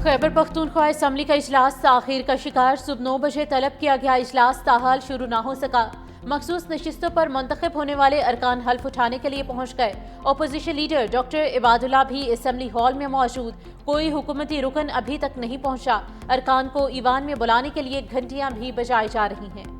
Khyber Pakhtunkhwa assembly का इजलास ताखीर का शिकार। सुबह 9 बजे तलब किया गया इजलास ताहाल शुरू ना हो सका। मखसूस नशिस्तों पर मुंतखब होने वाले अरकान हल्फ उठाने के लिए पहुंच गए। अपोजिशन लीडर डॉक्टर इबादुल्ला भी असम्बली हॉल में मौजूद। कोई हुकूमती रुकन अभी तक नहीं पहुंचा। अरकान को ईवान में बुलाने के लिए घंटियां भी बजाई जा रही हैं।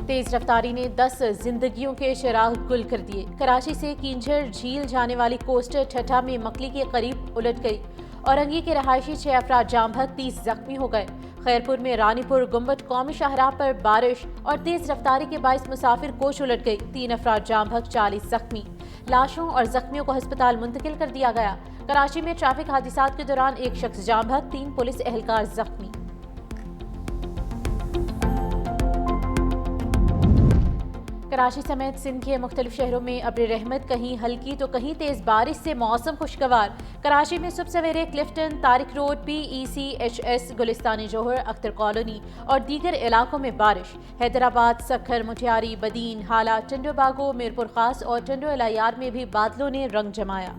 तेज रफ्तारी ने 10 जिंदगियों के चिराग गुल कर दिए। कराची से किंजर झील जाने वाली कोस्टर ठट्ठा में मकली के करीब उलट गई। औरंगी के रहायशी 6 अफराद जाम भग 30 जख्मी हो गए। खैरपुर में रानीपुर गुम्बद कौमी शाहराह पर बारिश और तेज रफ्तारी के बाइस मुसाफिर कोच उलट गई। 3 अफराद जाम भग 40 जख्मी। लाशों और जख्मियों को अस्पताल मुंतकिल कर दिया गया। कराची में ट्रैफिक हादसात के दौरान एक शख्स जाम भग, 3 पुलिस एहलकार जख्मी। कराची समेत सिंध के मुख्तलिफ शहरों में अब्र रहमत, कहीं हल्की तो कहीं तेज बारिश से मौसम खुशगवार। कराची में सुबह सवेरे क्लिफ्टन, तारिक रोड, PECHS, गुलिस्तानी जोहर, अख्तर कॉलोनी और दीगर इलाकों में बारिश। हैदराबाद, सखर, मुठियारी, बदीन, हाला, टंडो बागो, मीरपुर खास और टंडो इलायार में भी बादलों ने रंग जमाया।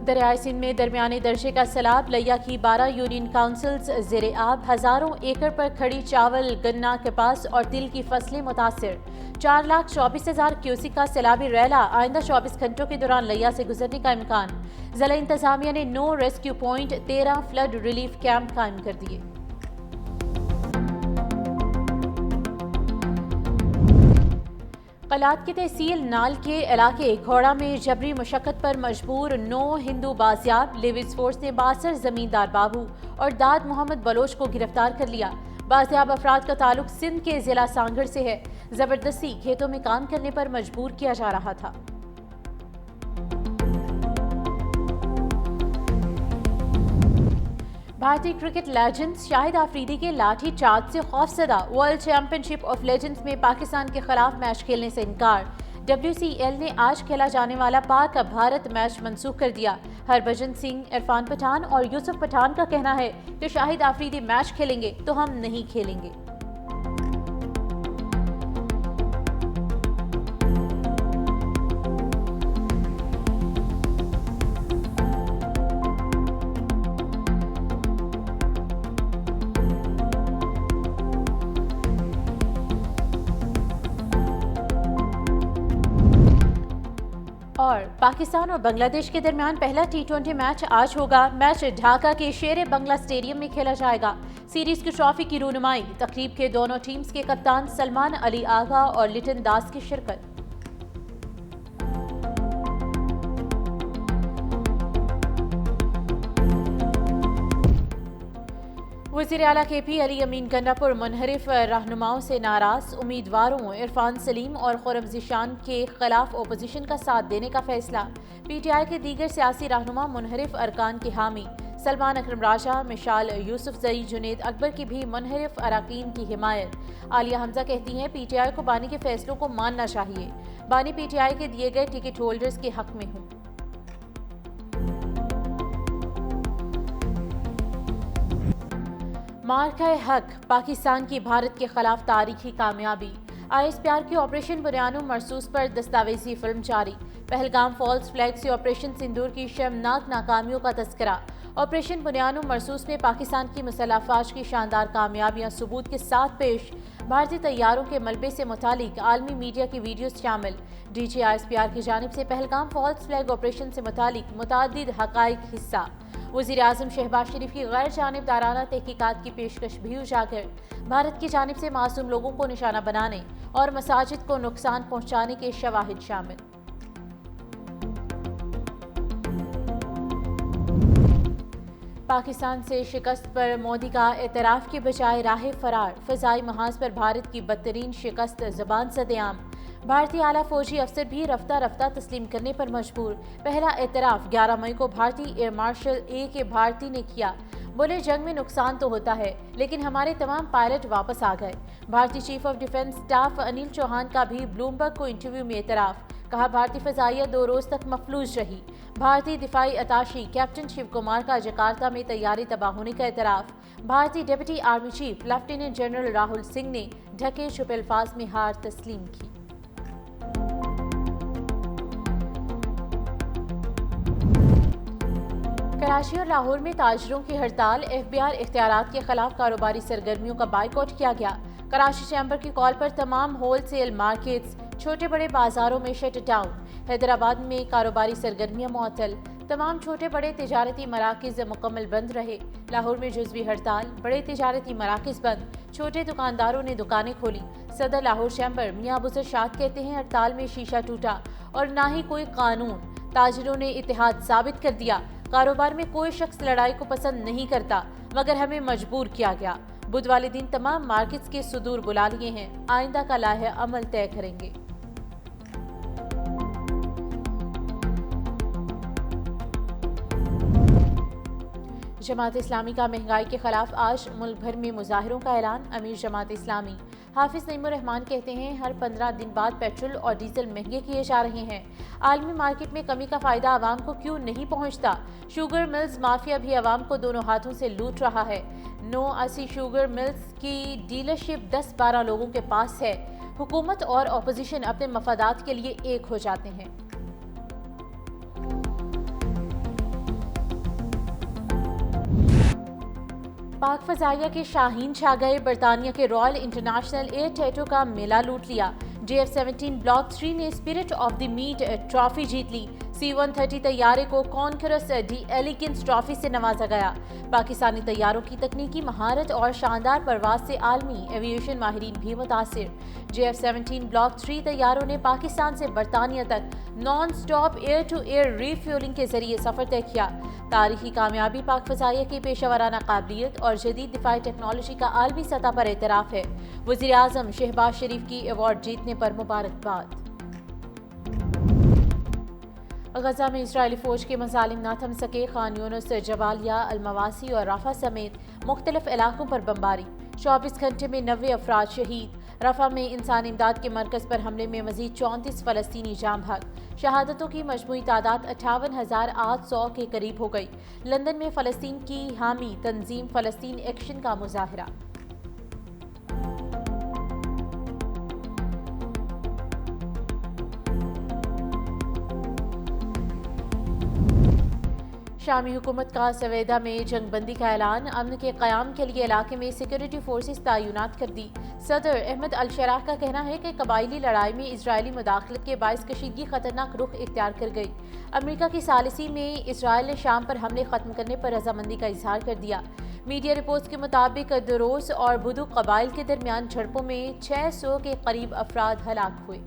दरियाई सिंध में दरमियाने दर्जे का सैलाब। लिया की 12 यूनियन काउंसिल्स ज़ेरे आब। हज़ारों एकड़ पर खड़ी चावल, गन्ना, कपास और तिल की फसलें मुतासिर। 4,24,000 क्यूसिक का सैलाबी रैला। आइंदा 24 घंटों के दौरान लिया से गुजरने का इम्कान। जिला इंतजामिया ने 9 rescue point, 13 flood relief camp कायम कर दिए। कलात की तहसील नाल के इलाके घोड़ा में जबरी मुशक्कत पर मजबूर 9 हिंदू बाजियाब। लिविस फोर्स ने 62 जमींदार बाबू और दाद मोहम्मद बलोच को गिरफ्तार कर लिया। बाजियाब अफराद का ताल्लुक सिंध के जिला सांगड़ से है। जबरदस्ती खेतों में काम करने पर मजबूर किया जा रहा था। भारतीय क्रिकेट लेजेंड्स शाहिद आफरीदी के लाठी चार्ज से खौफजदा। वर्ल्ड चैंपियनशिप ऑफ लेजेंड्स में पाकिस्तान के खिलाफ मैच खेलने से इनकार। WCL ने आज खेला जाने वाला पाक भारत मैच मंसूख कर दिया। हरभजन सिंह, इरफान पठान और यूसुफ पठान का कहना है कि शाहिद आफरीदी मैच खेलेंगे तो हम नहीं खेलेंगे। और पाकिस्तान और बांग्लादेश के दरमियान पहला T20 मैच आज होगा। मैच ढाका के शेर बंगला स्टेडियम में खेला जाएगा। सीरीज की ट्रॉफी की रूनुमाई। तकरीब के दोनों टीम्स के कप्तान सलमान अली आगा और लिटन दास की शिरकत। वज़ीर आला KP अली अमीन गंडापुर मुनहरिफ रहनुमाओं से नाराज। उम्मीदवारों इरफान सलीम और खुर्रम ज़ीशान के खिलाफ अपोजिशन का साथ देने का फैसला। PTI के दीगर सियासी रहनुमा मुनहरिफ अरकान के हामी। सलमान अकरम राजा, मिशाल यूसुफजई, जुनेद अकबर की भी मुनहरिफ अरकान की हिमायत। आलिया हमजा कहती हैं PTI को बानी के फैसलों को मानना चाहिए। बानी PTI के दिए गए टिकट होल्डर्स के हक में हूँ। मार्का हक, पाकिस्तान की भारत के खिलाफ तारीखी कामयाबी। ISPR की ऑपरेशन बुनियानो मरसूस पर दस्तावेजी फिल्म जारी। पहलगाम फॉल्स फ्लैग से ऑपरेशन सिंदूर की शर्मनाक नाकामियों का तस्करा। ऑपरेशन बुनियानो मरसूस में पाकिस्तान की मुसल्लह अफवाज की शानदार कामयाबियां सबूत के साथ पेश। भारतीय तैयारों के मलबे से मुतालिक आलमी मीडिया की वीडियोस शामिल। DG ISPR की जानिब से पहलगाम फॉल्स फ्लैग ऑपरेशन से मुतालिक मुतादिद हकाइक हिस्सा। वज़ीर आज़म शहबाज शरीफ की गैर जानिबदाराना तहकीकात की पेशकश भी उजागर। भारत की जानिब से मासूम लोगों को निशाना बनाने और मसाजिद को नुकसान पहुँचाने के शवाहिद शामिल। पाकिस्तान से शिकस्त पर मोदी का एतराफ़ के बजाय राह फरार। फ़ज़ाई महाज पर भारत की बदतरीन शिकस्त ज़बान सदेआम। भारतीय आला फौजी अफसर भी रफ्ता रफ्ता तस्लीम करने पर मजबूर। पहला एतराफ़ 11 मई को भारतीय एयर मार्शल AK भारती ने किया। बोले जंग में नुकसान तो होता है लेकिन हमारे तमाम पायलट वापस आ गए। भारतीय chief of defence staff Anil Chauhan का भी ब्लूमबर्ग को इंटरव्यू में एतराफ़। کہا بھارتی فضائیہ 2 روز تک مفلوج رہی۔ بھارتی دفاعی اتاشی کیپٹن شیو کمار کا جکارتہ میں طیارے تباہ ہونے کا اعتراف۔ بھارتی deputy army chief lieutenant general Rahul Singh نے ڈھکے چھپے الفاظ میں ہار تسلیم کی۔ کراچی اور لاہور میں تاجروں کی ہڑتال، FBR اختیارات کے خلاف کاروباری سرگرمیوں کا بائیکاٹ کیا گیا۔ کراچی چیمبر کی کال پر تمام ہول سیل مارکیٹس، چھوٹے بڑے بازاروں میں شٹ ڈاؤن۔ حیدرآباد میں کاروباری سرگرمیاں معطل، تمام چھوٹے بڑے تجارتی مراکز مکمل بند رہے۔ لاہور میں جزوی ہڑتال، بڑے تجارتی مراکز بند، چھوٹے دکانداروں نے دکانیں کھولی۔ صدر لاہور چیمبر میاں ابو ذر شاد کہتے ہیں ہڑتال میں شیشہ ٹوٹا اور نہ ہی کوئی قانون، تاجروں نے اتحاد ثابت کر دیا۔ کاروبار میں کوئی شخص لڑائی کو پسند نہیں کرتا مگر ہمیں مجبور کیا گیا۔ بدھ والے دن تمام مارکیٹس کے صدور بلا لیے ہیں، آئندہ کا لائحہ عمل طے کریں گے۔ جماعت اسلامی کا مہنگائی کے خلاف آج ملک بھر میں مظاہروں کا اعلان۔ امیر جماعت اسلامی حافظ نعیم الرحمان کہتے ہیں ہر 15 دن بعد پیٹرول اور ڈیزل مہنگے کیے جا رہے ہیں۔ عالمی مارکیٹ میں کمی کا فائدہ عوام کو کیوں نہیں پہنچتا؟ شوگر ملز مافیا بھی عوام کو دونوں ہاتھوں سے لوٹ رہا ہے۔ 89 شوگر ملز کی ڈیلرشپ 10-12 لوگوں کے پاس ہے۔ حکومت اور اپوزیشن اپنے مفادات کے لیے ایک ہو جاتے ہیں۔ پاک فضائیہ کے شاہین چھا گئے، برطانیہ کے رائل انٹرنیشنل ایئر ٹیٹو کا میلہ لوٹ لیا۔ JF-17 بلاک 3 نے spirit of the meet trophy جیت لی۔ C-130 طیارے کو کانکورس ڈی ایلیگنس ٹرافی سے نوازا گیا۔ پاکستانی طیاروں کی تکنیکی مہارت اور شاندار پرواز سے عالمی ایوییشن ماہرین بھی متاثر۔ JF-17 بلاک 3 طیاروں نے پاکستان سے برطانیہ تک non stop air to air refuelling کے ذریعے سفر طے کیا۔ تاریخی کامیابی پاک فضائیہ کی پیشہ ورانہ قابلیت اور جدید دفاعی ٹیکنالوجی کا عالمی سطح پر اعتراف ہے۔ وزیر اعظم شہباز شریف کی ایوارڈ جیتنے پر مبارکباد۔ غزہ میں اسرائیلی فوج کے مظالم نہ تھم سکے، خان یونس، جبالیہ، المواسی اور رفح سمیت مختلف علاقوں پر بمباری، 24 گھنٹے میں 90 افراد شہید۔ رفح میں انسانی امداد کے مرکز پر حملے میں مزید 34 فلسطینی جاں بحق، شہادتوں کی مجموعی تعداد 58,800 کے قریب ہو گئی۔ لندن میں فلسطین کی حامی تنظیم فلسطین ایکشن کا مظاہرہ۔ شامی حکومت کا سویدہ میں جنگ بندی کا اعلان، امن کے قیام کے لیے علاقے میں سیکورٹی فورسز تعینات کر دی۔ صدر احمد الشراح کا کہنا ہے کہ قبائلی لڑائی میں اسرائیلی مداخلت کے باعث کشیدگی خطرناک رخ اختیار کر گئی۔ امریکہ کی ثالثی میں اسرائیل نے شام پر حملے ختم کرنے پر رضامندی کا اظہار کر دیا۔ میڈیا رپورٹس کے مطابق دروز اور بدو قبائل کے درمیان جھڑپوں میں 600 کے قریب افراد ہلاک ہوئے۔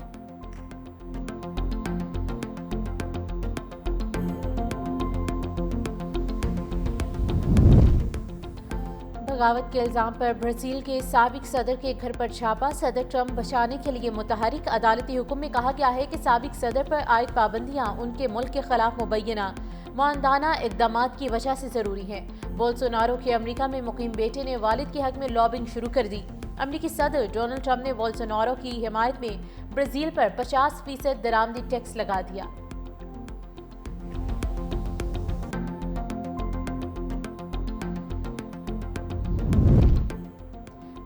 بغاوت کے الزام پر برازیل کے سابق صدر کے گھر پر چھاپا، صدر ٹرمپ بچانے کے لیے متحرک۔ عدالتی حکم میں کہا گیا ہے کہ سابق صدر پر عائد پابندیاں ان کے ملک کے خلاف مبینہ معاندانہ اقدامات کی وجہ سے ضروری ہیں۔ بولسونارو کے امریکہ میں مقیم بیٹے نے والد کے حق میں لابنگ شروع کر دی۔ امریکی صدر ڈونلڈ ٹرمپ نے بولسونارو کی حمایت میں برازیل پر 50% درآمدی ٹیکس لگا دیا۔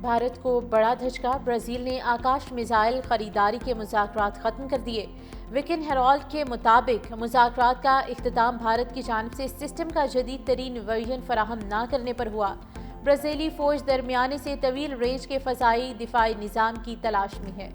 بھارت کو بڑا دھچکا، برازیل نے آکاش میزائل خریداری کے مذاکرات ختم کر دیے۔ ویکن ہیرالڈ کے مطابق مذاکرات کا اختتام بھارت کی جانب سے سسٹم کا جدید ترین ورژن فراہم نہ کرنے پر ہوا۔ برازیلی فوج درمیانے سے طویل رینج کے فضائی دفاعی نظام کی تلاش میں ہے۔